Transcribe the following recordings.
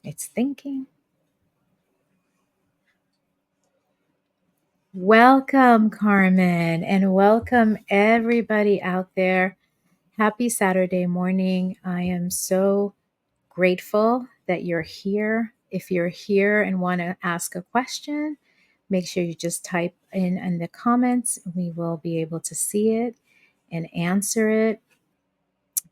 It's thinking. Welcome, Carmen, and welcome everybody out there. Happy Saturday morning. I am so grateful that you're here. If you're here and want to ask a question, make sure you just type in the comments. We will be able to see it and answer it.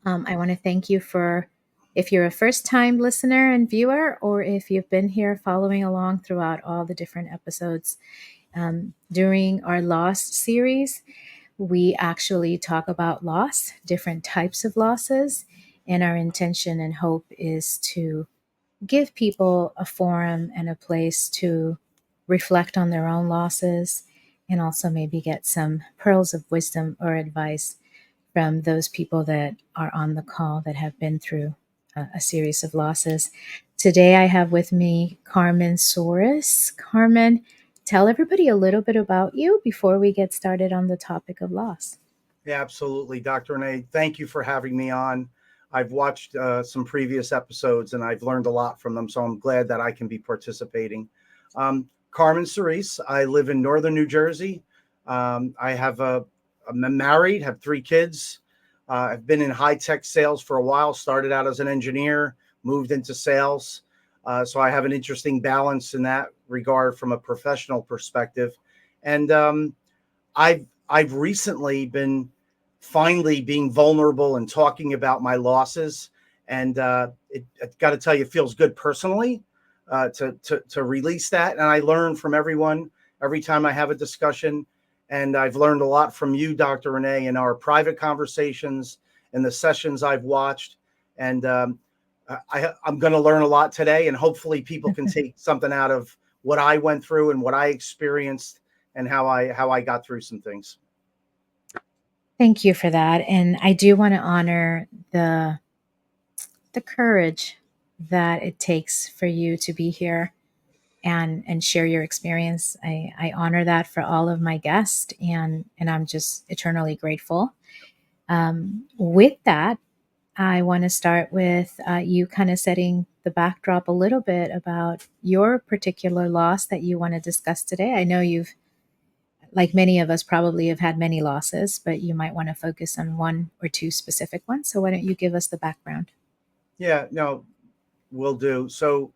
I want to thank you for if you're a first time listener and viewer, or if you've been here following along throughout all the different episodes. During our Lost series, we actually talk about loss, different types of losses, and our intention and hope is to give people a forum and a place to reflect on their own losses and also maybe get some pearls of wisdom or advice from those people that are on the call that have been through a series of losses. Today, I have with me Carmen Sorice. Carmen, tell everybody a little bit about you before we get started on the topic of loss. Yeah, absolutely. Dr. Renee, thank you for having me on. I've watched some previous episodes and I've learned a lot from them, so I'm glad that I can be participating. Carmen Sorice, I live in northern New Jersey. I'm married, have 3 kids. I've been in high-tech sales for a while, started out as an engineer, moved into sales. So I have an interesting balance in that regard from a professional perspective. And I've recently been finally being vulnerable and talking about my losses. And it got to tell you, it feels good personally to release that. And I learn from everyone every time I have a discussion. And I've learned a lot from you, Dr. Renee, in our private conversations and the sessions I've watched. And I'm going to learn a lot today. And hopefully people can take something out of what I went through and what I experienced and how I got through some things. Thank you for that. And I do want to honor the courage that it takes for you to be here and share your experience. I honor that for all of my guests, and I'm just eternally grateful. With that, I want to start with you kind of setting the backdrop a little bit about your particular loss that you want to discuss today. I know you've, like many of us, probably have had many losses, but you might want to focus on one or two specific ones. So why don't you give us the background? Yeah, no, will do. So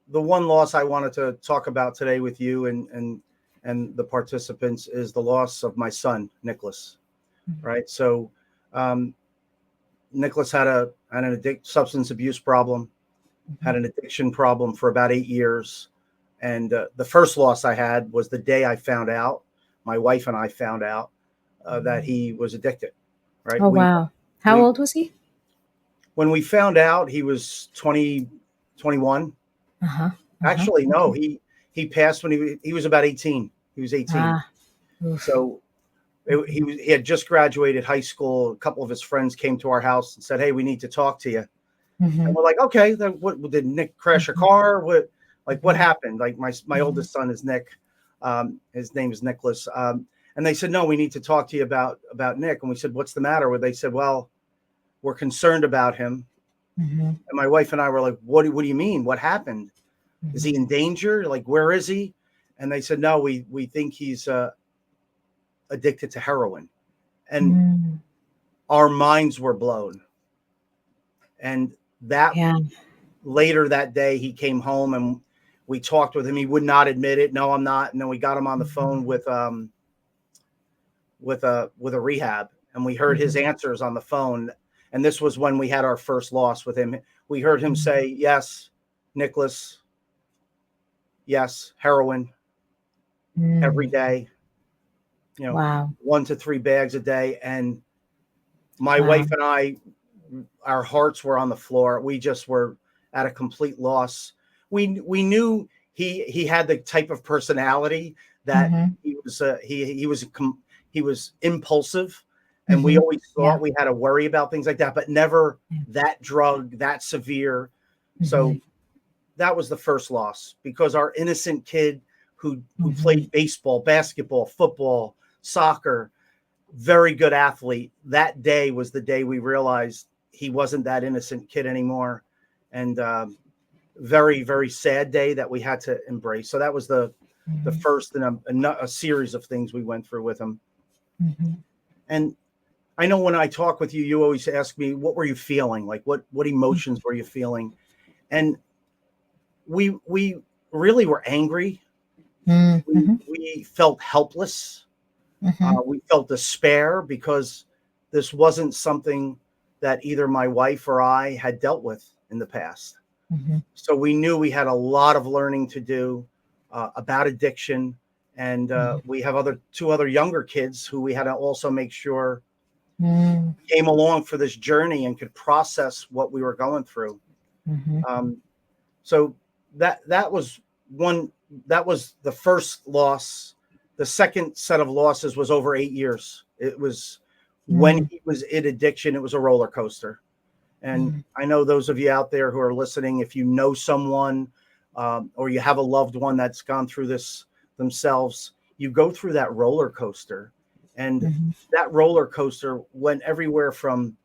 the one loss I wanted to talk about today with you and the participants is the loss of my son, Nicholas. Mm-hmm. Right. So Nicholas had an substance abuse problem, had an addiction problem for about 8 years. And the first loss I had was the day I found out, my wife and I found out that he was addicted. Right. Oh, wow. How old was he? When we found out, he was 20, 21. Actually, no, Okay. he passed when he was about 18. He was 18. So he had just graduated high school. A couple of his friends came to our house and said, "Hey, we need to talk to you." And we're like, "Okay, then what did Nick crash a car? What happened?" Like my oldest son is Nick. His name is Nicholas. And they said, "No, we need to talk to you about Nick." And we said, "What's the matter?" Well, they said, "Well, we're concerned about him." And my wife and I were like, what do you mean? What happened? Is he in danger? Like, where is he? And they said, "No, we think he's addicted to heroin." And our minds were blown. And later that day, he came home and we talked with him. He would not admit it. "No, I'm not." And then we got him on the phone with a rehab, and we heard his answers on the phone. And this was when we had our first loss with him. We heard him say, "Yes, Nicholas. Yes, heroin every day, 1 to 3 bags a day." And my wife and I, our hearts were on the floor. We just were at a complete loss. We knew he had the type of personality that he was impulsive, and we always thought we had to worry about things like that, but never that drug, that severe. So that was the first loss, because our innocent kid who played baseball, basketball, football, soccer, very good athlete, that day was the day we realized he wasn't that innocent kid anymore. And very, very sad day that we had to embrace. So that was the Mhm. first in a series of things we went through with him. Mhm. And I know when I talk with you, you always ask me, what were you feeling? Like what emotions were you feeling? And we really were angry. Mhm. Mhm. We felt helpless. Mhm. We felt despair because this wasn't something that either my wife or I had dealt with in the past. Mhm. So we knew we had a lot of learning to do about addiction. And Mhm. we have two other younger kids who we had to also make sure Mhm. came along for this journey and could process what we were going through. Mhm. Um, so that was one. That was the first loss. The second set of losses was over 8 years. It was when Mhm. he was in addiction. It was a roller coaster. And Mhm. I know those of you out there who are listening, if you know someone or you have a loved one that's gone through this themselves, you go through that roller coaster. And Mhm. that roller coaster went everywhere from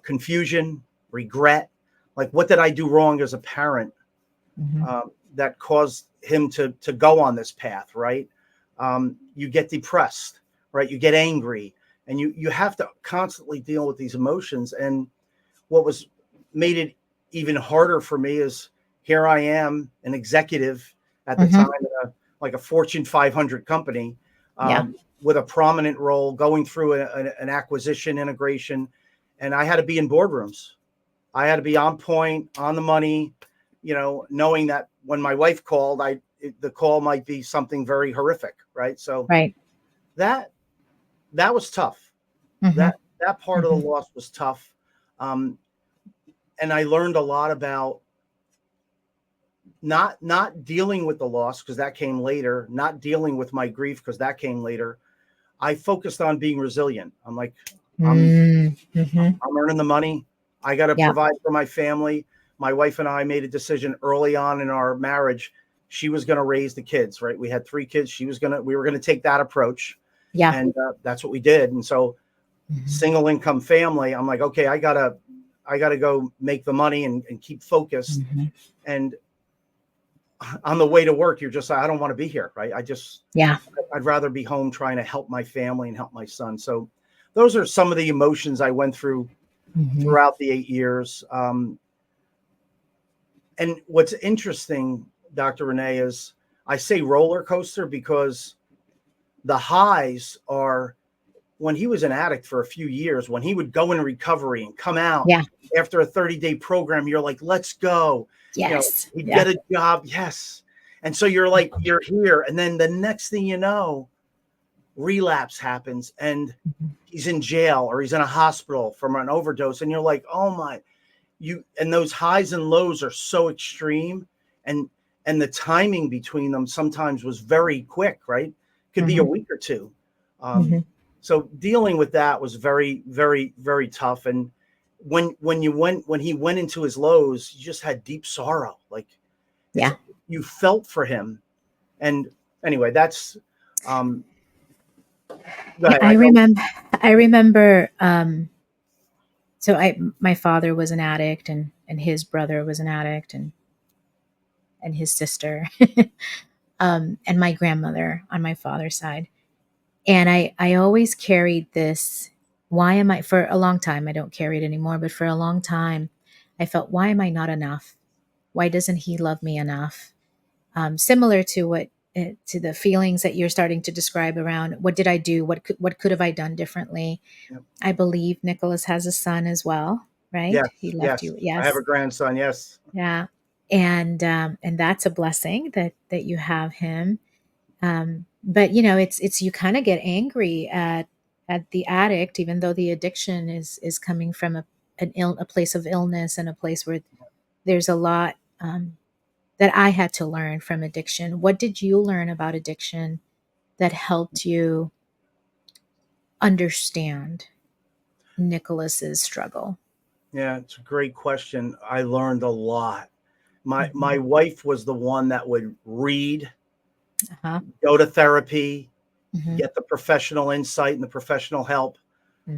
confusion, regret, like what did I do wrong as a parent Mhm. that caused him to go on this path, right? You get depressed, right? You get angry, and you have to constantly deal with these emotions. And what was made it even harder for me is here I am, an executive at the time Mhm. in like a Fortune 500 company Yeah. with a prominent role, going through an acquisition integration, and I had to be in boardrooms. I had to be on point, on the money, knowing that when my wife called, the call might be something very horrific, right? So Right. that that was tough. That Mhm. that part of the Mhm. loss was tough. Um, and I learned a lot about not dealing with the loss because that came later, not dealing with my grief because that came later. I focused on being resilient. I'm like, I'm Mm. Mhm. I'm earning the money. I got to Yeah. provide for my family. My wife and I made a decision early on in our marriage. She was going to raise the kids, right? We had 3 kids. We were going to take that approach. Yeah. And that's what we did. And so Mhm. single income family, I'm like, okay, I gotta go make the money and keep focused. Mhm. And on the way to work, you're just, I don't want to be here, right? Yeah. I'd rather be home trying to help my family and help my son. So those are some of the emotions I went through Mhm. throughout the 8 years. And what's interesting, Dr. Renee, is I say roller coaster because the highs are when he was an addict for a few years, when he would go in recovery and come out Yeah. after a 30-day program, you're like, let's go. Yes. He'd Yeah. get a job. Yes. And so you're like, you're here. And then the next thing you know, relapse happens and Mhm. he's in jail or he's in a hospital from an overdose. And you're like, oh my, and those highs and lows are so extreme. And the timing between them sometimes was very quick, right? Could be a Mhm. week or two. Um, Mhm. so dealing with that was very, very, very tough. And when he went into his lows, you just had deep sorrow. Like it's Yeah. you felt for him. And anyway, that's um go Yeah. ahead. I I know. remember. I remember. So my father was an addict, and his brother was an addict, and his sister, and my grandmother on my father's side. And I always carried this. Why am I, for a long time, I don't carry it anymore, but for a long time, I felt, why am I not enough? Why doesn't he love me enough? Similar to to the feelings that you're starting to describe around what did I do? What could have I done differently? Yep. I believe Nicholas has a son as well, right? Yes, He left yes. you. I have a Yes. grandson. Yes. Yeah. And that's a blessing that you have him. But it's you kind of get angry at the addict, even though the addiction is coming from a place of illness and a place where there's a lot that I had to learn from addiction. What did you learn about addiction that helped you understand Nicholas's struggle? Yeah, it's a great question. I learned a lot. My Hmm. wife was the one that would read, Uh-huh. go to therapy, Hmm. get the professional insight and the professional help.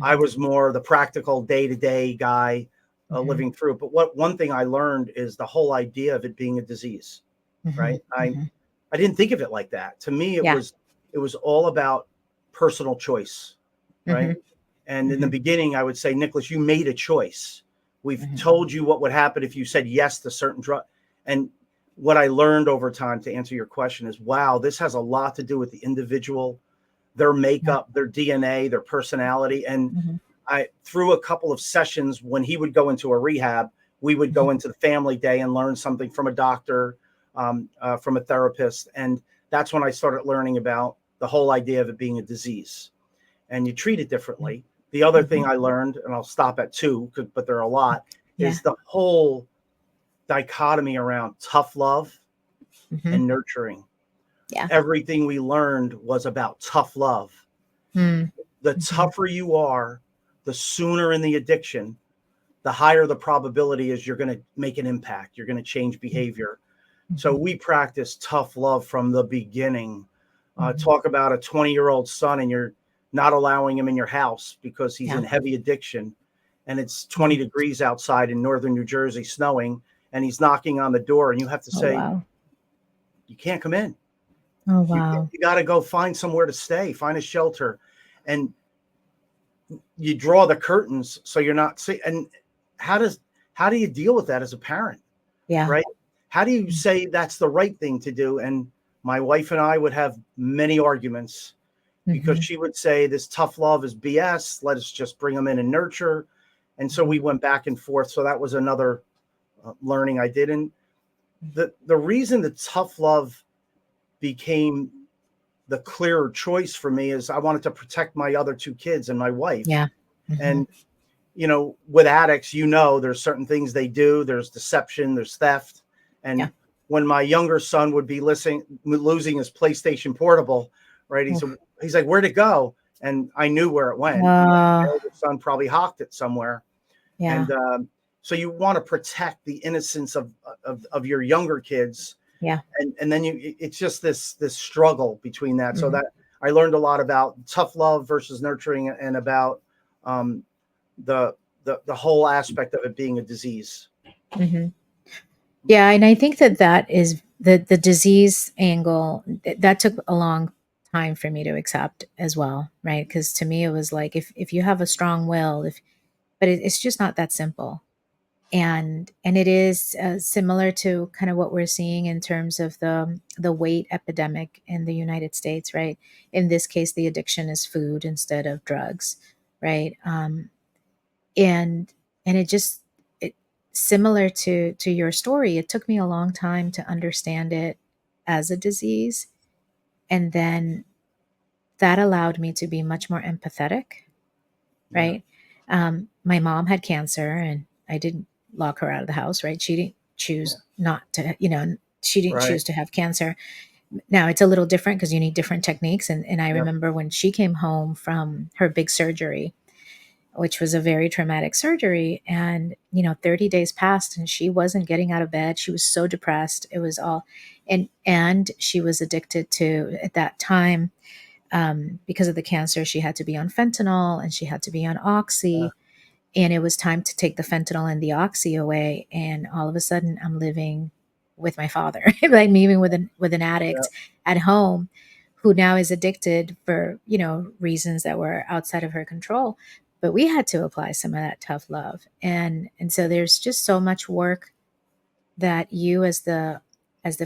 I Hmm. was more the practical day-to-day guy, Mhm. living through it. But what one thing I learned is the whole idea of it being a disease, right? Mhm. Mhm. I didn't think of it like that. To me, Yeah. it was all about personal choice, right? Mhm. And in the Mhm. beginning, I would say, Nicholas, you made a choice. We've Mhm. told you what would happen if you said yes to certain drug. And what I learned over time, to answer your question, is wow, this has a lot to do with the individual, their Yeah. makeup, their DNA, their personality. And Mhm. I, through a couple of sessions when he would go into a rehab, we would Mhm. go into the family day and learn something from a doctor, from a therapist. And that's when I started learning about the whole idea of it being a disease and you treat it differently. The other thing Mhm. I learned, and I'll stop at two, but there are a lot, Yeah. is the whole dichotomy around tough love Mhm. and nurturing. Yeah. Everything we learned was about tough love. Mm. The Mhm. tougher you are, the sooner in the addiction, the higher the probability is you're going to make an impact. You're going to change behavior. So Mhm. we practice tough love from the beginning. Mhm. Talk about a 20-year-old son and you're not allowing him in your house because he's Yeah. in heavy addiction and it's 20 Mhm. degrees outside in northern New Jersey snowing and he's knocking on the door and you have to Oh, say, wow. you can't come in. Oh, wow. You got to go find somewhere to stay, find a shelter. And you draw the curtains so you're not see. And how does how do you deal with that as a parent, Yeah. right? How do you say that's the right thing to do? And my wife and I would have many arguments because Mhm. she would say this tough love is BS. Let us just bring them in and nurture. And so we Mhm. went back and forth. So that was another learning I did. And the reason the tough love became the clearer choice for me is I wanted to protect my other two kids and my wife. Yeah. Mhm. And with addicts, there's certain things they do. There's deception, there's theft. Yeah. And when my younger son would be losing his PlayStation Portable, right? Oof. He's like, where'd it go? And I knew where it went. My Uh, older son probably hawked it somewhere. yeah. And so you want to protect the innocence of your younger kids. Yeah. And then it's just this struggle between that. So Mhm. that I learned a lot about tough love versus nurturing and about um, the the whole aspect of it being a disease. Mhm. Yeah, and I think that that is the disease angle that took a long time for me to accept as well, right? Because to me it was like if you have a strong will, if but it's just not that simple. And it is similar to kind of what we're seeing in terms of the weight epidemic in the United States, right? In this case, the addiction is food instead of drugs, right? And it just it similar to your story. It took me a long time to understand it as a disease, and then that allowed me to be much more empathetic, Yeah, right? My mom had cancer, and I didn't lock her out of the house, right? She didn't choose not to, she didn't right. choose to have cancer. Now it's a little different because you need different techniques. And I Yeah, remember when she came home from her big surgery, which was a very traumatic surgery, and 30 days passed and she wasn't getting out of bed. She was so depressed. It was all, and she was addicted to, at that time, because of the cancer, she had to be on fentanyl and she had to be on yeah, oxy, and it was time to take the fentanyl and the oxy away, and all of a sudden I'm living with my father. Like me, even with an yeah. addict at home, who now is addicted for reasons that were outside of her control. But we had to apply some of that tough love, and so there's just so much work that you, as the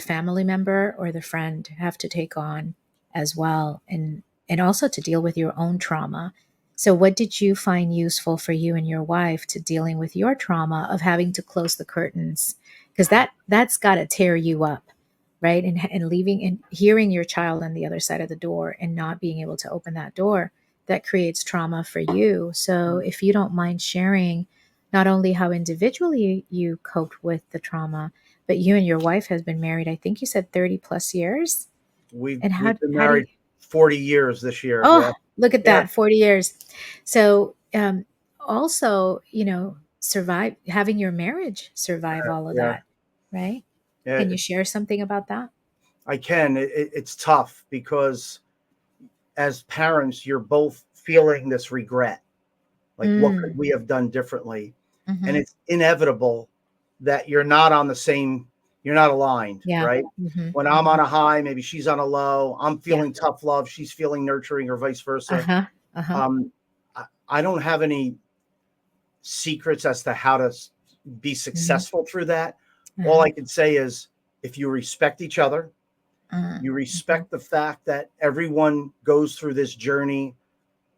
family member or the friend, have to take on as well, and also to deal with your own trauma. So what did you find useful for you and your wife to dealing with your trauma of having to close the curtains? Because that's got to tear you up, right? And leaving and hearing your child on the other side of the door and not being able to open that door, that creates trauma for you. So if you don't mind sharing not only how individually you coped with the trauma, but you and your wife has been married, I think you said 30 plus years. And how We've been how do married you, 40 years this year. Yeah, oh, look at yeah, that, 40 years. So also, survive having your marriage survive all of yeah, that, right? yeah. Can you share something about that? I can. It's tough because as parents, you're both feeling this regret. Like, what could Mm, we have done differently? and Mhm. it's inevitable that you're not aligned, Yeah. right? Mhm. When I'm on Mhm. a high, maybe she's on a low, I'm Yeah. feeling tough love, she's feeling nurturing, or vice versa. Uh-huh. Uh-huh. Um, I don't have any secrets as to how to be Mhm. successful through that. All Uh-huh. I can say is if you respect each other, you Mhm. respect the fact that everyone goes through this journey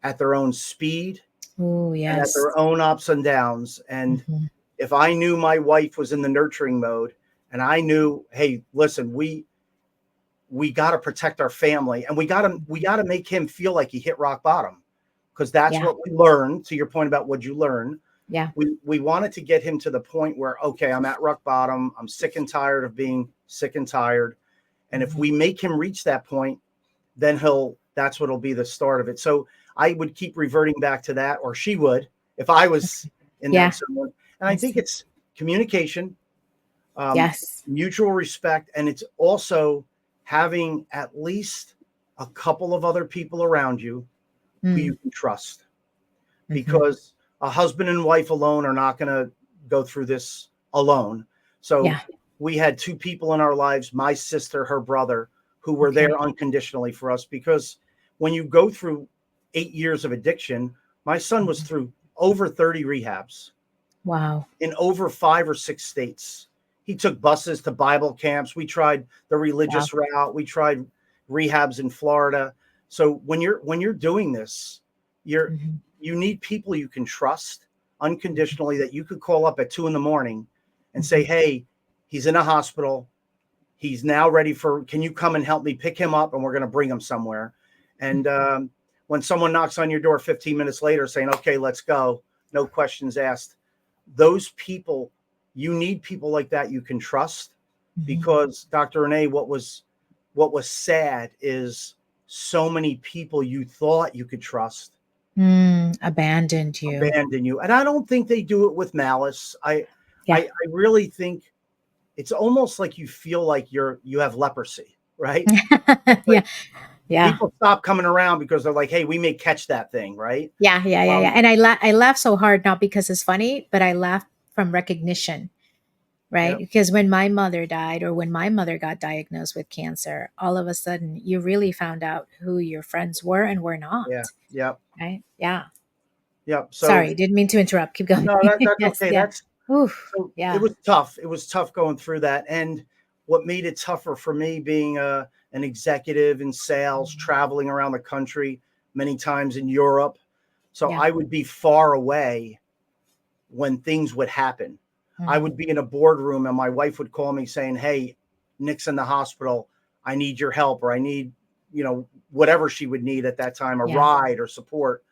at their own speed Oh, and at yes. their own ups and downs. And Mhm. if I knew my wife was in the nurturing mode and I knew, hey, listen, we got to protect our family and we got to make him feel like he hit rock bottom because that's Yeah. what we learned. To your point about what you learn, Yeah. we wanted to get him to the point where, okay, I'm at rock bottom, I'm sick and tired of being sick and tired, and if Mhm. we make him reach that point, then that's what'll be the start of it. So I would keep reverting back to that, or she would, if I was in that Yeah. zone. And I I think see. it's communication, um, Yes. mutual respect, and it's also having at least a couple of other people around you who you Mm. can trust, Mhm. because a husband and wife alone are not going to go through this alone. So Yeah. we had two people in our lives, my sister, her brother, who were there Okay. unconditionally for us, because when you go through 8 years of addiction, my son was Mhm. through over 30 rehabs Wow. in over 5 or 6 states. He took buses to Bible camps. We tried the Wow. religious route. We tried rehabs in Florida. So when you're doing this, you're Mhm. you need people you can trust Mhm. unconditionally, that you could call up at 2 in the morning and say, Mhm. "Hey, he's in a hospital. He's now ready for. Can you come and help me pick him up? And we're going to bring him somewhere." And when someone knocks on your door 15 minutes later saying, "Okay, let's go," no questions asked, those people, you need people like that you can trust. Mhm. Because Dr. Renee, what was sad is so many people you thought you could trust Abandoned you. abandon you. And I don't think they do it with malice. I, Yeah. I really think it's almost like you feel like you have leprosy, right? Yeah. Like Yeah. people stop coming around because they're like, hey, we may catch that thing, right? Yeah. Yeah. Yeah. Yeah. Um, And I laugh so hard, not because it's funny, but I laugh from recognition, right? yeah, Because when my mother died or when my mother got diagnosed with cancer, all of a sudden you really found out who your friends were and were yeah, not, yeah, right? Yeah. yeah. So Sorry, didn't mean to interrupt. Keep going. no, that's Yes. okay. Yeah. That's Oof. so it Yeah. was tough. It was tough going through that. And what made it tougher for me, being an executive in sales, Mhm. traveling around the country, many times in Europe. So Yeah. I would be far away when things would happen. I Mhm. would be in a boardroom and my wife would call me saying, "Hey, Nick's in the hospital. I need your help," or I need, whatever she would need at that time, a Yeah. ride or support.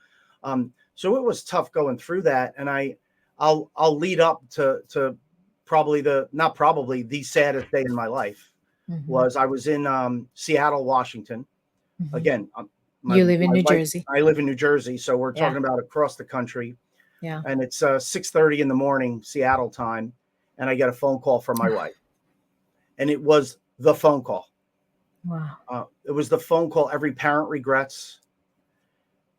So it was tough going through that. And I'll lead up to probably not probably the saddest day in my life. Mhm. Was I was in Seattle, Washington. Mhm. Again, my You live in my New wife. Jersey. I live in New Jersey, so we're Yeah. talking about across the country. Yeah. And it's 6:30 in the morning Seattle time, and I get a phone call from my wife, and it was the phone call. Wow. It was the phone call every parent regrets.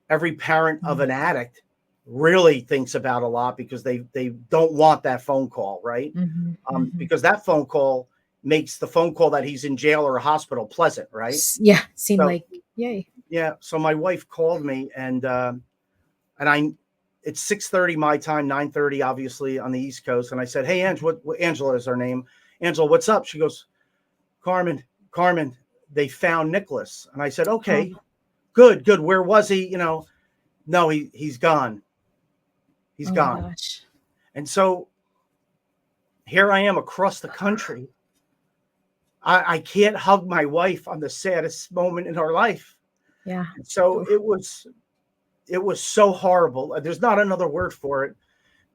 Every parent of Mhm. an addict really thinks about a lot, because they don't want that phone call, right? Mhm. Mhm. Because that phone call makes the phone call that he's in jail or a hospital pleasant, right? Yeah. Seemed So like yay. yeah, so my wife called me, and I it's 6:30 my time, 9:30 obviously on the East Coast, and I said, "Hey, Ange, what Angela is her name? Angela, what's up?" She goes, "Carmen, Carmen, they found Nicholas." And I said, Oh. "Okay, good, good. Where was he? No, he's gone. He's Oh my gone." gosh. And so here I am across the country. I can't hug my wife on the saddest moment in her life. Yeah. And so Oof. it was so horrible. There's not another word for it,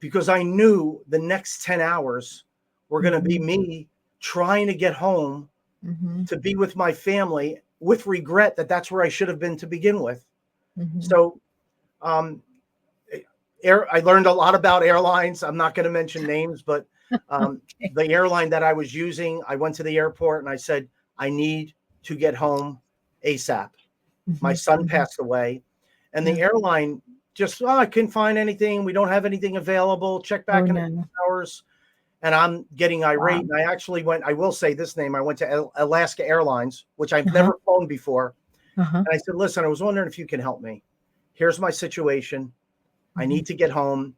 because I knew the next 10 hours were going to be Mhm. me trying to get home Mhm. to be with my family, with regret that that's where I should have been to begin with. Mhm. So, um, I learned a lot about airlines. I'm not going to mention names, but Okay. the airline that I was using, I went to the airport and I said, I need to get home ASAP. My Mhm. son Mhm. passed away, and the Yeah. airline just, oh, I couldn't find anything. We don't have anything available. Check Oh back in a few no. hours. And I'm getting irate. Wow. And I actually went, I will say this name. I went to Alaska Airlines, which I've Uh-huh. never flown before. Uh-huh. And I said, listen, I was wondering if you can help me. Here's my situation. I Mhm. need to get home.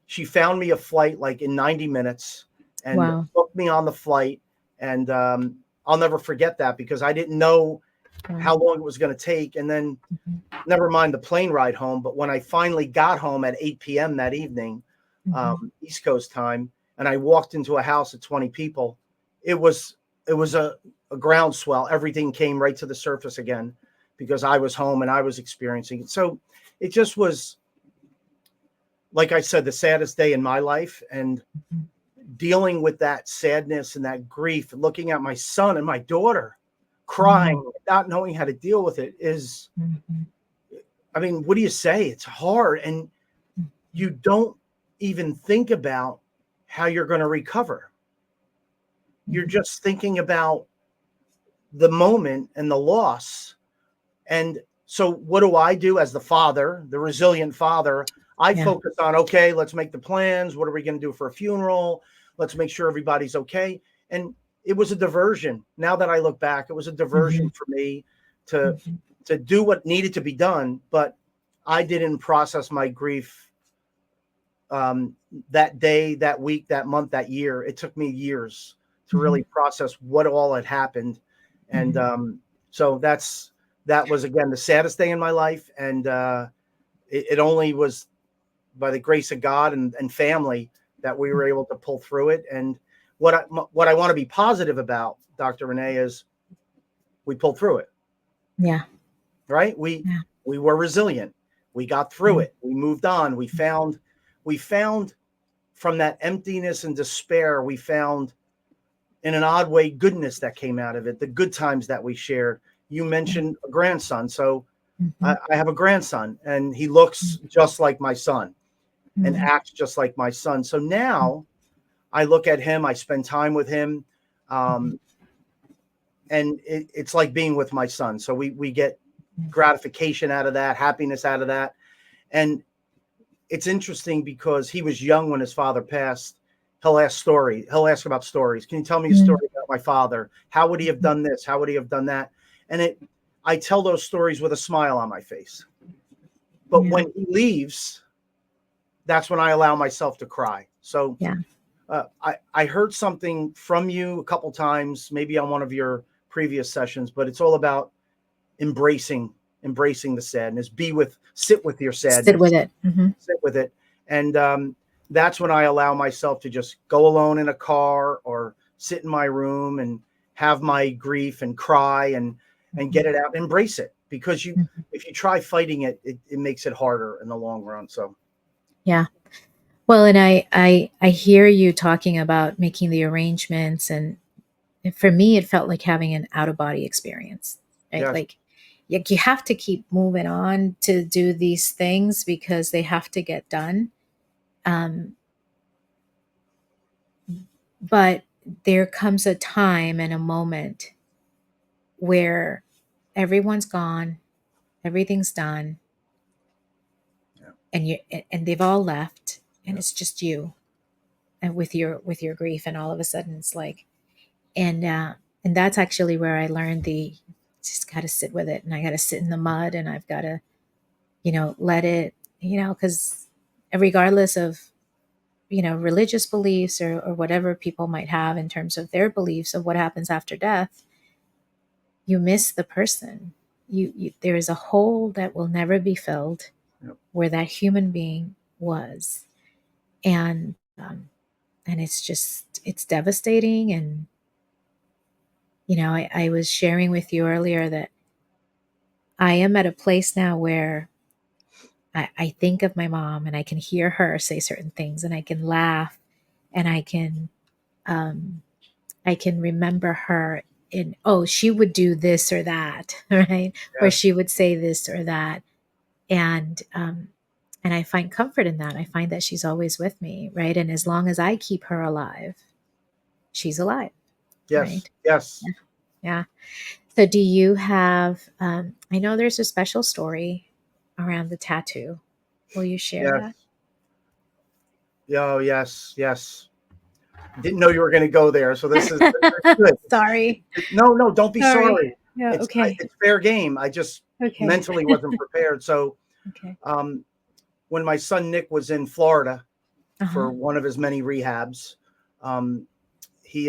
She found me a flight like in 90 minutes and Wow. booked me on the flight. And I'll never forget that because I didn't know Wow. how long it was going to take. And then Mhm. never mind the plane ride home. But when I finally got home at 8 p.m. that evening, Mhm. East Coast time, and I walked into a house of 20 people, it was a groundswell. Everything came right to the surface again because I was home and I was experiencing it. So it just was, like I said, the saddest day in my life. And Mhm. dealing with that sadness and that grief, looking at my son and my daughter crying, Mhm. not knowing how to deal with it is, Mhm. I mean, what do you say? It's hard. And Mhm. you don't even think about how you're going to recover. You're Mhm. just thinking about the moment and the loss. And so, what do I do as the father, the resilient father? I Yeah. focus on, okay, let's make the plans. What are we going to do for a funeral? Let's make sure everybody's okay. And it was a diversion. Now that I look back, it was a diversion Mhm. for me to Mhm. to do what needed to be done, but I didn't process my grief um, that day, that week, that month, that year. It took me years to really Mhm. process what all had happened, and Mhm. so that was again the saddest day in my life, and it only was by the grace of God and family that we were able to pull through it. And what I want to be positive about, Dr. Renee, is we pulled through it. Yeah. Right? Yeah. We were resilient. We got through Mhm. it. We moved on. We found from that emptiness and despair, we found in an odd way goodness that came out of it, the good times that we shared. You Yeah. mentioned a grandson. So Mhm. I have a grandson and he looks just like my son and Mhm. acts just like my son. So now I look at him, I spend time with him. Mhm. Um, and it's like being with my son. So we get Mhm. gratification out of that, happiness out of that. And it's interesting because he was young when his father passed. He'll ask about stories. Can you tell me a Mhm. story about my father? How would he have done this? How would he have done that? And I tell those stories with a smile on my face. But Yeah. when he leaves, that's when I allow myself to cry. So Yeah. I heard something from you a couple times, maybe on one of your previous sessions, but it's all about embracing embracing the sadness. Sit with your Sit with sadness, it. Mhm. sit with it. And that's when I allow myself to just go alone in a car or sit in my room and have my grief and cry and Mhm. get it out, embrace it. Because Mhm. if you try fighting it, it makes it harder in the long run. So Yeah. Well, and I hear you talking about making the arrangements, and for me it felt like having an out of body experience, right? yes, Like you have to keep moving on to do these things because they have to get done. Um, but there comes a time and a moment where everyone's gone, everything's done, yeah, and they've all left, and yeah, it's just you and with your grief, and all of a sudden it's like, and that's actually where I learned the just got to sit with it, and I got to sit in the mud, and I've got to let it, because regardless of religious beliefs, or whatever people might have in terms of their beliefs of what happens after death, you miss the person. There is a hole that will never be filled yeah. where that human being was, and it's just it's devastating. And I was sharing with you earlier that I am at a place now where I think of my mom, and I can hear her say certain things, and I can laugh, and um, I can remember her in, oh, she would do this or that, right? Or Yes, she would say this or that. And, and I find comfort in that. I find that she's always with me, right? And as long as I keep her alive, she's alive, yes, right? yes. Yeah. Yeah. So do you have, I know there's a special story around the tattoo. Will you share Yes. that? Oh, yes. Yes. Didn't know you were going to go there. So this is good. Sorry. No, don't be Sorry. sorry. Yeah, okay. It's fair game. I just Okay. mentally wasn't prepared. So Okay. um, when my son Nick was in Florida Uh-huh. for one of his many rehabs, um, he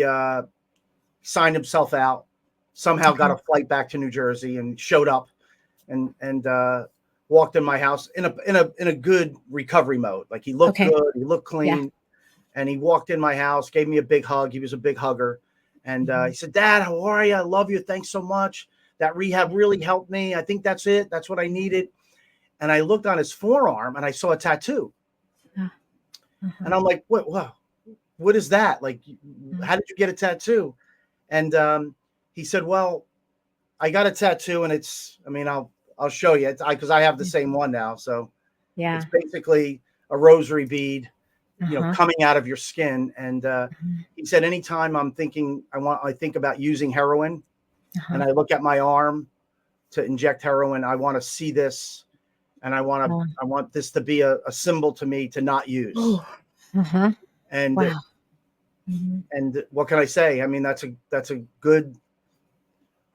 signed himself out. Somehow got Okay. a flight back to New Jersey and showed up and walked in my house in a good recovery mode. Like he looked Okay. good, he looked Yeah. clean, and he walked in my house, gave me a big hug. He was a big hugger, and Mhm. he said, "Dad, how are you? I love you. Thanks so much. That rehab really helped me. I think that's it. That's what I needed." And I looked on his forearm and I saw a tattoo, Uh, uh-huh. and I'm like, "What? Wow, what is that? Like, Uh, how did you get a tattoo?" And he said, "Well, I got a tattoo, and it's. I mean, I'll show you because I have the yeah. same one now. So it's Yeah. basically a rosary bead, Uh-huh. coming out of your skin." And Mhm. he said, anytime I think about using heroin, and Uh-huh. I look at my arm to inject heroin, I want to see this, and Oh. I want this to be a symbol to me to not use. Oh. Uh-huh. And Wow. Mhm. what can I say? I mean, that's a good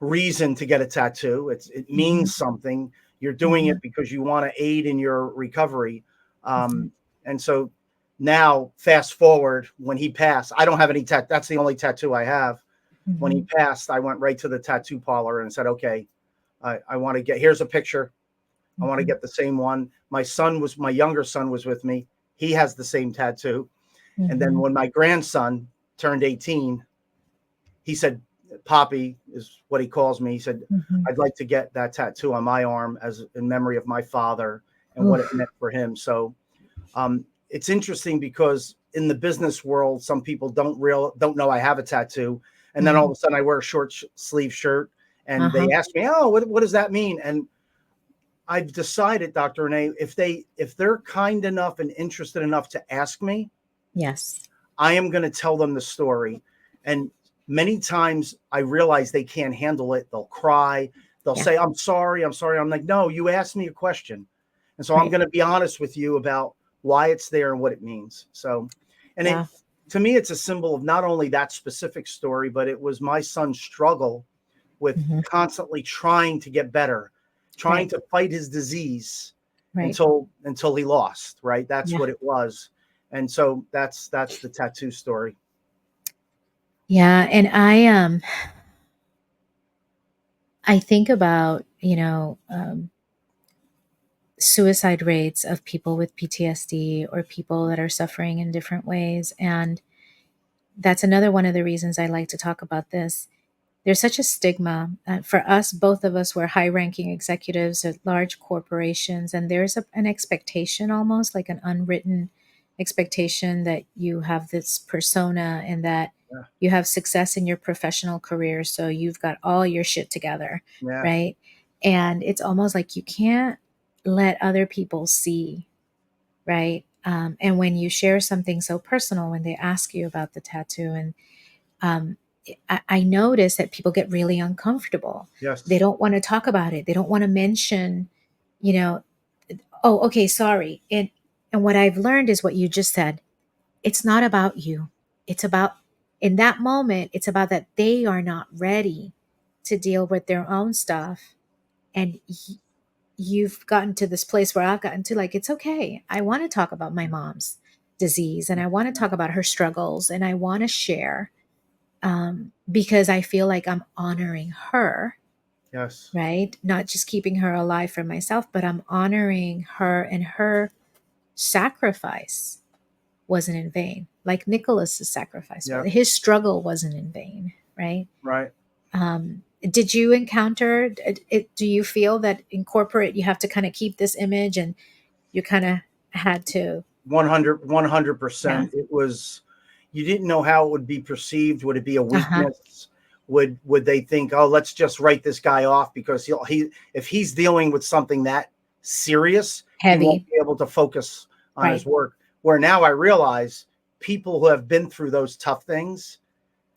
reason to get a tattoo. It Mhm. means something. You're doing it Mhm. because you want to aid in your recovery. Mhm. And so now, fast forward, when he passed, I don't have any that's the only tattoo I have. When he Mhm. passed, I went right to the tattoo parlor and said, okay, I want to here's a picture. I want to Mhm. get the same one. My younger son was with me. He has the same tattoo. And then Mhm. when my grandson turned 18, he said, Poppy is what he calls me. He said, Mhm. I'd like to get that tattoo on my arm as in memory of my father and what it Oof. meant for him. So it's interesting because in the business world, some people don't know I have a tattoo, and then all of Mhm. a sudden I wear a short sleeve shirt, and Uh-huh. they ask me, "Oh, what does that mean?" And I've decided, Dr. Renee, if they're kind enough and interested enough to ask me, Yes. I am going to tell them the story. And many times I realize they can't handle it. They'll cry. They'll Yeah. say, I'm sorry. I'm sorry. I'm like, no, you asked me a question. And so I'm Right. going to be honest with you about why it's there and what it means. So, and Yeah. to me, it's a symbol of not only that specific story, but it was my son's struggle with Mhm. constantly trying to get better, trying Right. to fight his disease Right. until he lost, right? That's Yeah. what it was. And so that's the tattoo story. Yeah, and I think about, suicide rates of people with PTSD or people that are suffering in different ways, and that's another one of the reasons I like to talk about this. There's such a stigma. For us, both of us were high ranking executives at large corporations, and there's an expectation, almost like an unwritten expectation, that you have this persona and that Yeah. you have success in your professional career. So you've got all your shit together, Yeah. right? And it's almost like you can't let other people see, right? And when you share something so personal, when they ask you about the tattoo, and um, I notice that people get really uncomfortable. They Yes. don't want to talk about it. They don't want to mention, you know, oh, okay, sorry. And what I've learned is what you just said. It's not about you. It's about, in that moment, it's about that they are not ready to deal with their own stuff. And you've gotten to this place where I've gotten to, like, it's okay. I want to talk about my mom's disease, and I want to talk about her struggles, and I want to share, because I feel like I'm honoring her, Yes. right? Not just keeping her alive for myself, but I'm honoring her, and her sacrifice wasn't in vain. Like Nicholas's sacrifice was, Yeah. his struggle wasn't in vain, right? Right. Did you encounter it? Do you feel that in corporate you have to kind of keep this image, and you kind of had to? 100%. Yeah. It was, you didn't know how it would be perceived. Would it be a Uh-huh. weakness? Would they think, oh, let's just write this guy off because if he's dealing with something that serious, he won't Heavy. be able to focus on his Right. work. Where now I realize people who have been through those tough things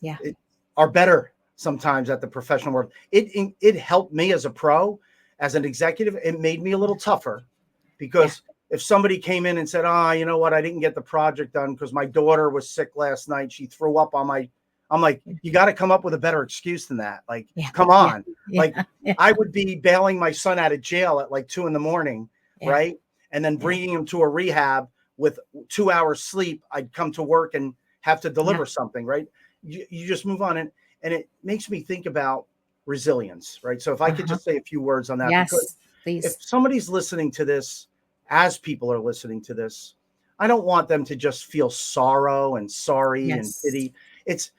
Yeah. it, are better sometimes at the professional world. It helped me as a pro, as an executive. It made me a little tougher Yeah. because if somebody came in and said, "Ah, you know what? I didn't get the project done because my daughter was sick last night. She threw up on my," I'm like, you got to come up with a better excuse than that. Like, Yeah. come Yeah. on. Yeah. Like, Yeah. I would be bailing my son out of jail at like 2 a.m, Yeah. right? And then Yeah. bringing him to a rehab with 2 hours sleep. I'd come to work and have to deliver something, right? You just move on. And it makes me think about resilience, right? So if I could Uh-huh. just say a few words on that, because Yes, if please. somebody's listening to this, as people are listening to this, I don't want them to just feel sorrow and sorry and Yes. pity. It's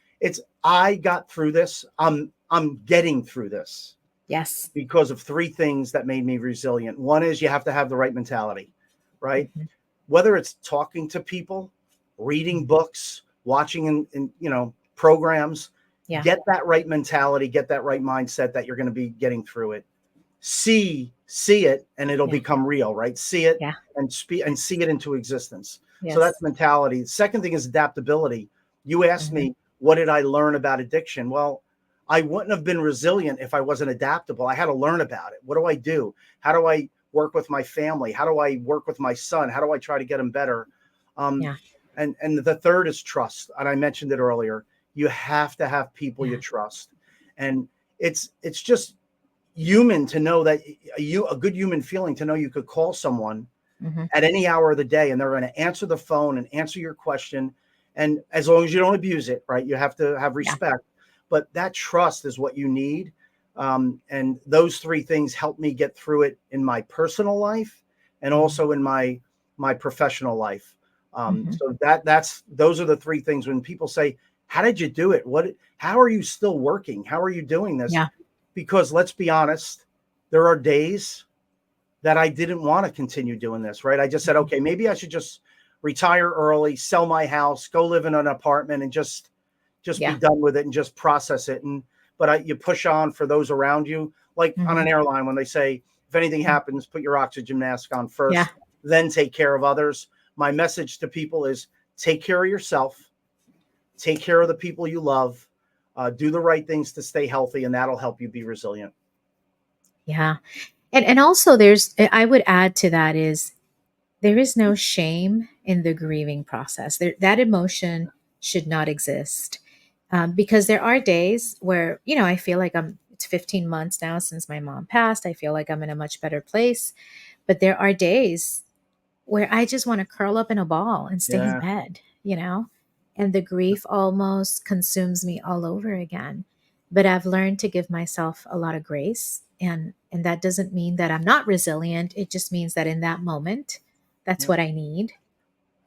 I got through this. I'm getting through this Yes. because of three things that made me resilient. One is you have to have the right mentality, right? Mhm. Whether it's talking to people, reading Mhm. books, watching programs, Yeah. get that right mentality, get that right mindset that you're going to be getting through it. See it and it'll Yeah. become real, right? See it Yeah. and see it into existence. So that's Yes. mentality. The second thing is adaptability. You asked Mhm. me, what did I learn about addiction? Well, I wouldn't have been resilient if I wasn't adaptable. I had to learn about it. What do I do? How do I work with my family? How do I work with my son? How do I try to get him better? Um, Yeah. and the third is trust. And I mentioned it earlier. You have to have people you Yeah. trust. And it's just human to know that a good human feeling to know you could call someone Mhm. at any hour of the day and they're going to answer the phone and answer your question. And as long as you don't abuse it, right? You have to have Yeah. respect, but that trust is what you need. And those three things help me get through it in my personal life and Mhm. also in my professional life. Mhm. So that's those are the three things. When people say, "How did you do it? How are you still working? How are you doing this?" Yeah. Because let's be honest, there are days that I didn't want to continue doing this, right? I just said, Mhm. okay, maybe I should just retire early, sell my house, go live in an apartment and just be Yeah. done with it and just process it. But you push on for those around you, like on Mhm. an airline when they say, if anything Mm. happens, put your oxygen mask on Yeah. first, then take care of others. My message to people is take care of yourself, take care of the people you love, do the right things to stay healthy, and that'll help you be resilient. Yeah. And also I would add to that is there is no shame in the grieving process. That emotion should not exist. Because there are days where, I feel like it's 15 months now since my mom passed. I feel like I'm in a much better place. But there are days where I just want to curl up in a ball and stay in Yeah. bed. And the grief almost consumes me all over again. But I've learned to give myself a lot of grace. And that doesn't mean that I'm not resilient. It just means that in that moment, that's Yep. what I need.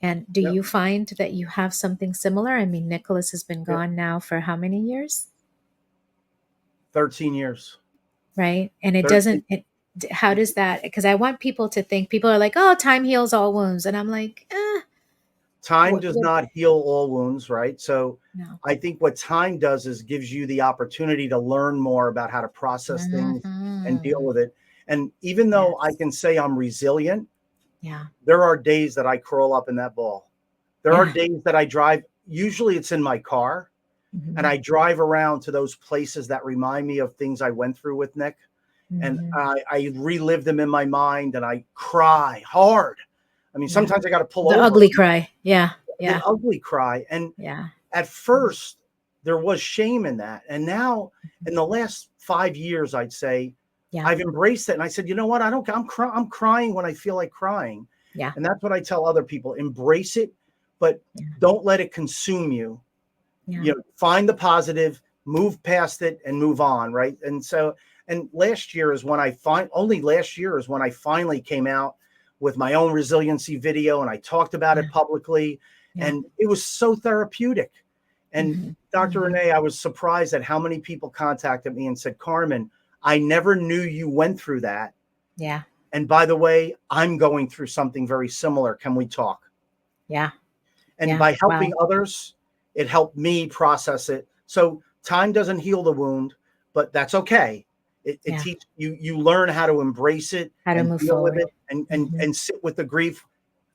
And do Yep. you find that you have something similar? I mean, Nicholas has been Yep. gone now for how many years? 13 years. Right. And it 13. doesn't, how does that, because I want people to think, people are like, oh, time heals all wounds. And I'm like, Time what, does what? not heal all wounds, right? So No. I think what time does is gives you the opportunity to learn more about how to process things and deal Mhm. with it. And even though I Yes. can say I'm resilient, Yeah. there are days that I curl up in that ball. There are Yeah. days that I drive, usually it's in my car, and Mhm. I drive around to those places that remind me of things I went through with Nick. And Mhm. I relive them in my mind and I cry hard. I mean, Yeah. sometimes I got to pull The over, ugly cry. Yeah. the Yeah. ugly cry. And Yeah. at Mhm. first, there was shame in that. And now, in the last 5 years, I'd say, Yeah. I've embraced it. And I said, you know what? I don't, I'm crying when I feel like crying. Yeah. And that's what I tell other people, embrace it, but Yeah. don't let it consume you. Yeah. Find the positive, move past it and move on. Right. And so, and last year is when only last year is when I finally came out with my own resiliency video and I talked about Yeah. it publicly. Yeah. And it was so therapeutic. And Mhm. Dr. Mhm. Renee, I was surprised at how many people contacted me and said, Carmen, I never knew you went through that. Yeah. And by the way, I'm going through something very similar. Can we talk? Yeah. And Yeah. by helping Wow. others, it helped me process it. So time doesn't heal the wound, but that's okay. It Yeah. teaches you learn how to embrace it How to and move deal with forward. it and and Mhm. and sit with the grief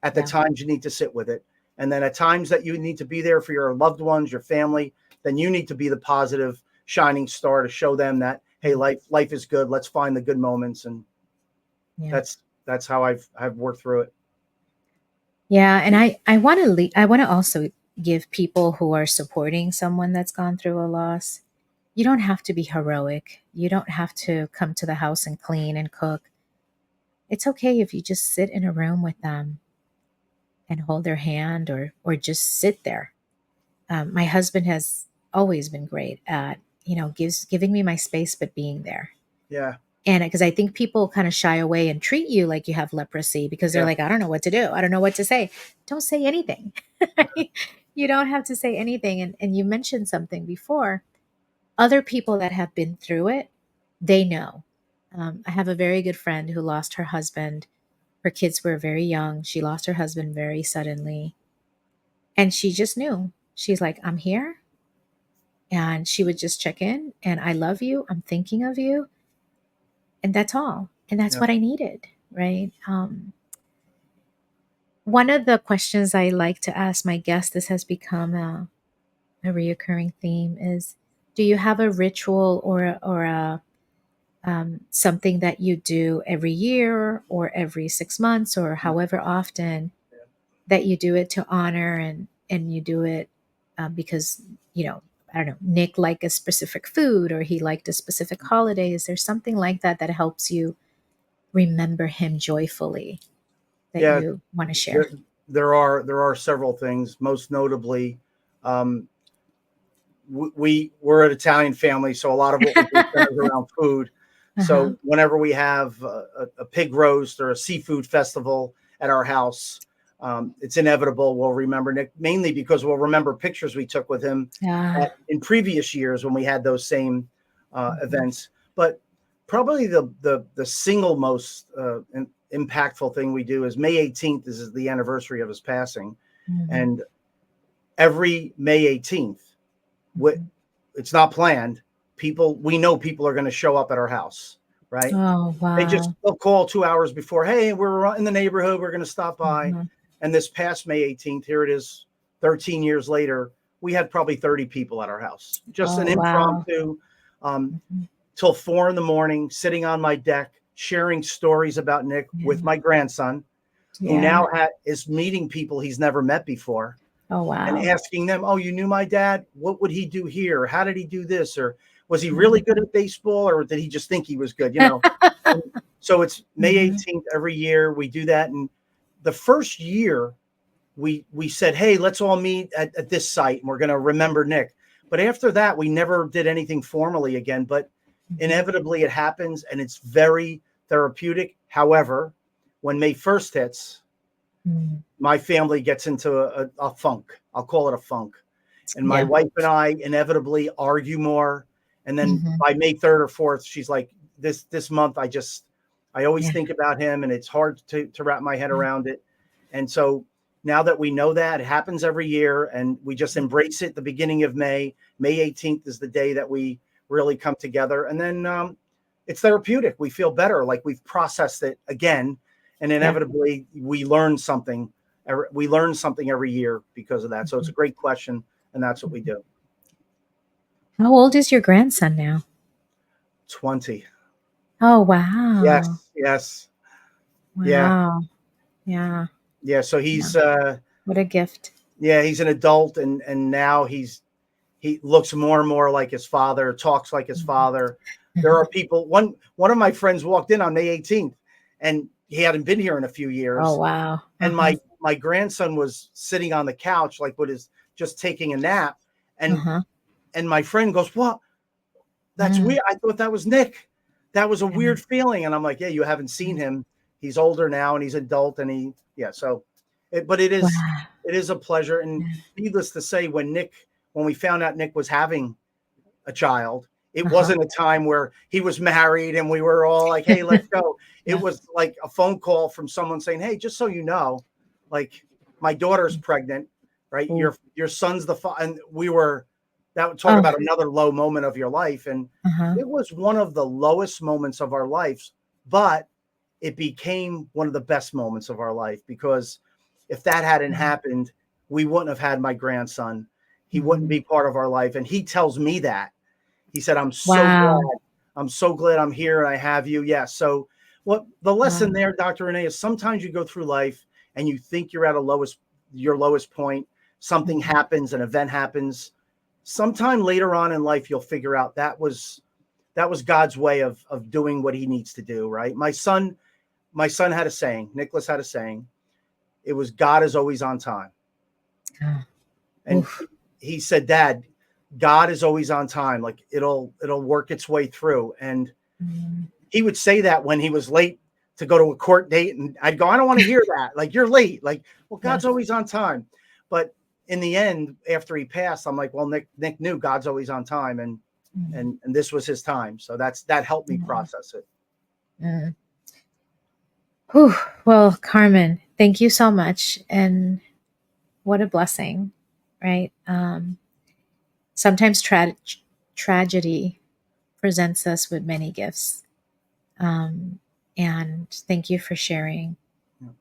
at the Yeah. times you need to sit with it. And then at times that you need to be there for your loved ones, your family, then you need to be the positive shining star to show them that, hey, Yeah. life is good. Let's find the good moments. And Yeah. that's how I've worked through it. Yeah, and I want to I want to also give people who are supporting someone that's gone through a loss. You don't have to be heroic. You don't have to come to the house and clean and cook. It's okay if you just sit in a room with them and hold their hand, or just sit there. My husband has always been great at, giving me my space but being there. Yeah, And because I think people kind of shy away and treat you like you have leprosy because they're yeah, like, I don't know what to do. I don't know what to say. Don't say anything. You don't have to say anything. And you mentioned something before. Other people that have been through it, they know. I have a very good friend who lost her husband. Her kids were very young. She lost her husband very suddenly. And she just knew. She's like, I'm here. And she would just check in and I love you. I'm thinking of you. And that's all. And that's yeah, what I needed. Right. One of the questions I like to ask my guests, this has become a reoccurring theme, is do you have a ritual or a something that you do every year or every 6 months or however often that you do it to honor and you do it because you know I don't know, Nick liked a specific food or he liked a specific holiday. Is there something like that that helps you remember him joyfully that yeah. you want to share? There, there are several things. Most notably, um, we're an Italian family, so a lot of what we do centers around food. Uh-huh. So whenever we have a pig roast or a seafood festival at our house, it's inevitable we'll remember Nick, mainly because we'll remember pictures we took with him Ah. in previous years when we had those same Mhm. events. But probably the single most impactful thing we do is May 18th is the anniversary of his passing, Mhm. and every May 18th, Mhm. it's not planned. People, we know people are going to show up at our house, right? Oh, wow. They'll call 2 hours before. Hey, we're in the neighborhood. We're going to stop by. Mhm. And this past May 18th, here it is, 13 years later, we had probably 30 people at our house. Just an Oh, wow. impromptu, um, Mhm. till 4 in the morning, sitting on my deck, sharing stories about Nick with Yeah. my grandson, who Yeah. now is meeting people he's never met before Oh, and wow. asking them, "Oh, you knew my dad? What would he do here? How did he do this? Or was he really Mhm. good at baseball, or did he just think he was good?" You know. And so it's May Mhm. 18th every year. We do that, and the first year we said, "Hey, let's all meet at this site, and we're going to remember Nick." But after that, we never did anything formally again. But Mhm. inevitably, it happens, and it's very therapeutic. However, when May 1st hits, Mhm. my family gets into a funk. I'll call it a funk. And my Yeah. wife and I inevitably argue more. And then Mhm. by May 3rd or 4th, she's like, this month, I always Yeah. think about him and it's hard to wrap my head Yeah. around it. And so now that we know that it happens every year and we just embrace it, the beginning of May, May 18th is the day that we really come together. And then it's therapeutic. We feel better, like we've processed it again. And Yeah. inevitably we learn something every year because of that. So it's a Mhm. great question, and that's what we Mhm. do. How old is your grandson now? 20. Oh, wow. Yes, yes. Yeah, Wow. Yeah. yeah. So Yeah. What a gift. he's an adult, and now he looks more and more like his father, talks like his Mhm. father. There are people. One of my friends walked in on May 18th, and he hadn't been here in a few Oh, years. wow. And Uh-huh. my grandson was sitting on the couch, like with his just taking a nap, and Uh-huh. my friend goes, "What? That's Mm. weird. I thought that was Nick. That was a Yeah. weird feeling." And I'm like, "Yeah, you haven't seen him. He's older now and he's adult and yeah, so but Wow. it is a pleasure. And Yeah. needless to say, when we found out Nick was having a child, it Uh-huh. wasn't a time where he was married and we were all like, "Hey, let's go." It Yeah. was like a phone call from someone saying, "Hey, just so you know, like my daughter's pregnant, right? Oh. Your son's the and we were that would talk Oh. about another low moment of your life. And Uh-huh. it was one of the lowest moments of our lives, but it became one of the best moments of our life because if that hadn't Mhm. happened, we wouldn't have had my grandson. He wouldn't Mhm. be part of our life. And he tells me that. He said, "I'm so Wow. glad. I'm so glad I'm here and I have you." Yeah. So what the lesson Wow. there, Dr. Renee, is sometimes you go through life and you think you're at your lowest point, something happens, an event happens. Sometime later on in life, you'll figure out that was God's way of doing what he needs to do, right? My son had a saying, Nicholas had a saying, it was God is always on time. Ah, And oof. he said, Dad, God is always on time. Like it'll work its way through. And Mm, he would say that when he was late to go to a court date. And I'd go, I don't want to hear that. Like you're late. Like, well, yeah. God's always on time. But in the end, after he passed, I'm like, well, Nick knew God's always on time. Mm, And this was his time. So that helped me mm, process it. mm. Whew. Well, Carmen, thank you so much. And what a blessing, right? Sometimes tragedy presents us with many gifts. Um, and thank you for sharing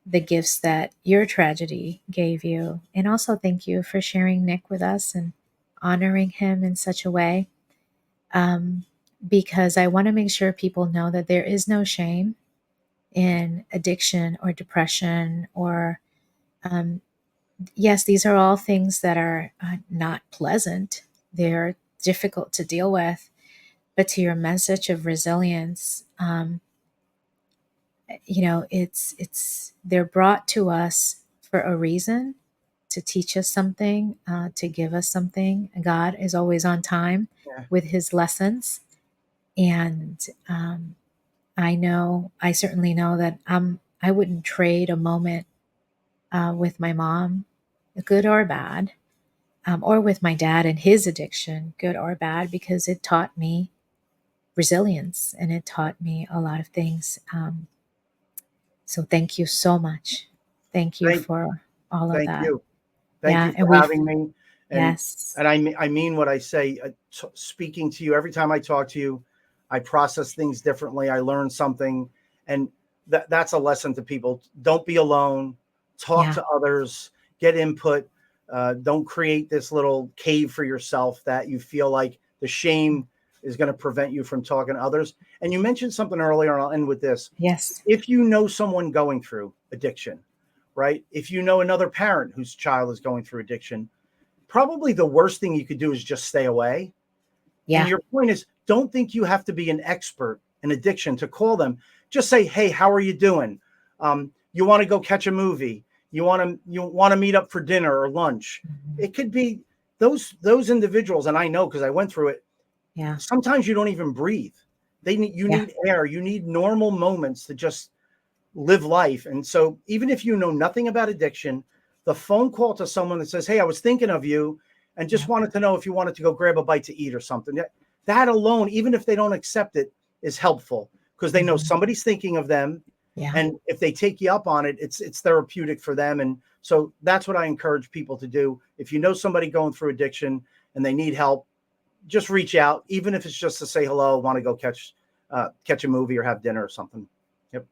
the gifts that your tragedy gave you. And also thank you for sharing Nick with us and honoring him in such a way. Um, because I want to make sure people know that there is no shame in addiction or depression or, um, yes, these are all things that are not pleasant. They're difficult to deal with. But to your message of resilience, it's they're brought to us for a reason, to teach us something, to give us something. God is always on time Yeah. with his lessons. And I certainly know that I wouldn't trade a moment with my mom, good or bad, or with my dad and his addiction, good or bad, because it taught me resilience and it taught me a lot of things. So thank you so much. Thank you Thank, for all of thank that. you. Thank Yeah, you and for having me. And yes, I mean what I say. Speaking to you every time I talk to you, I process things differently. I learn something, and that's a lesson to people. Don't be alone. Talk yeah, to others. Get input. Don't create this little cave for yourself that you feel like the shame is going to prevent you from talking to others. And you mentioned something earlier, and I'll end with this. yes, If you know someone going through addiction, right? If you know another parent whose child is going through addiction, probably the worst thing you could do is just stay away. And yeah, your point is, don't think you have to be an expert in addiction to call them. Just say, "Hey, how are you doing? You want to go catch a movie? You want to meet up for dinner or lunch?" mhm, It could be those individuals, and I know because I went through it. yeah, Sometimes you don't even breathe. You yeah, need air. You need normal moments to just live life. And so, even if you know nothing about addiction, the phone call to someone that says, "Hey, I was thinking of you and just yeah, wanted to know if you wanted to go grab a bite to eat or something." That alone, even if they don't accept it, is helpful because they know mhm, somebody's thinking of them. yeah. And if they take you up on it, it's therapeutic for them. And so that's what I encourage people to do. If you know somebody going through addiction and they need help, just reach out, even if it's just to say hello, want to go catch a movie or have dinner or something. Yep.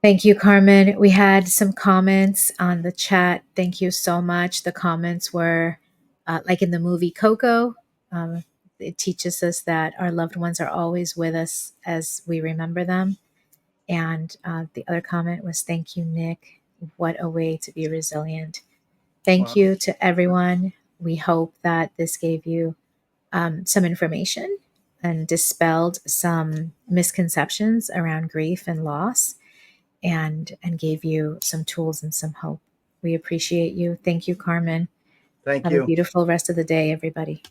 Thank you, Carmen. We had some comments on the chat. Thank you so much. The comments were like in the movie Coco. Um, it teaches us that our loved ones are always with us as we remember them. And the other comment was, "Thank you, Nick. What a way to be resilient." Thank Wow. you to everyone. We hope that this gave you some information and dispelled some misconceptions around grief and loss, and gave you some tools and some hope. We appreciate you. Thank you, Carmen. Thank Have a you. beautiful rest of the day, everybody.